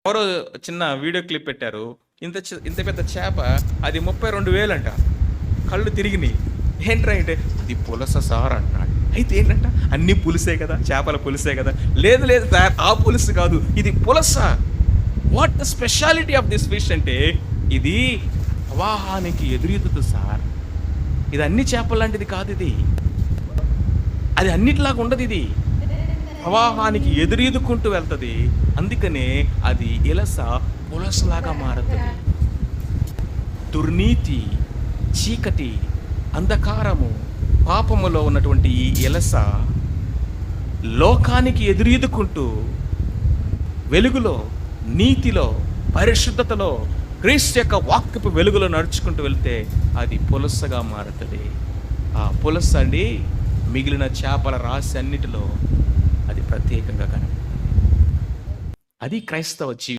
ఎవరో చిన్న video clip పెట్టారు. ఇంత పెద్ద చేప, అది 32,000 అంట. కళ్ళు తిరిగినాయి. ఏంట్రా అంటే, అది పులస సార్ అంటున్నాడు. అయితే ఏంటంట, అన్ని పులుసే కదా, చేపల పులుసే కదా. లేదు లేదు సార్, ఆ పులుసు కాదు, ఇది పులస. What the speciality of this fish అంటే, ఇది ప్రవాహానికి ఎదురీదుతుంది సార్. ఇది అన్ని చేపల లాంటిది కాదు, ఇది అది అన్నిటిలాగా ఉండదు. ఇది ప్రవాహానికి ఎదురీదుకుంటూ వెళ్తుంది. అందుకనే అది ఇలస పులసలాగా మారుతుంది. దుర్నీతి, చీకటి, అంధకారము, పాపములో ఉన్నటువంటి ఈ ఇలస లోకానికి ఎదురీదుకుంటూ వెలుగులో, నీతిలో, పరిశుద్ధతలో, క్రీస్తు యొక్క వాక్యపు వెలుగులో నడుచుకుంటూ వెళ్తే అది పులసగా మారుతుంది. ఆ పులస అండి మిగిలిన చేపల రాశి అన్నిటిలో అది ప్రత్యేకంగా కనబడుతుంది. అది క్రైస్తవ జీవితం.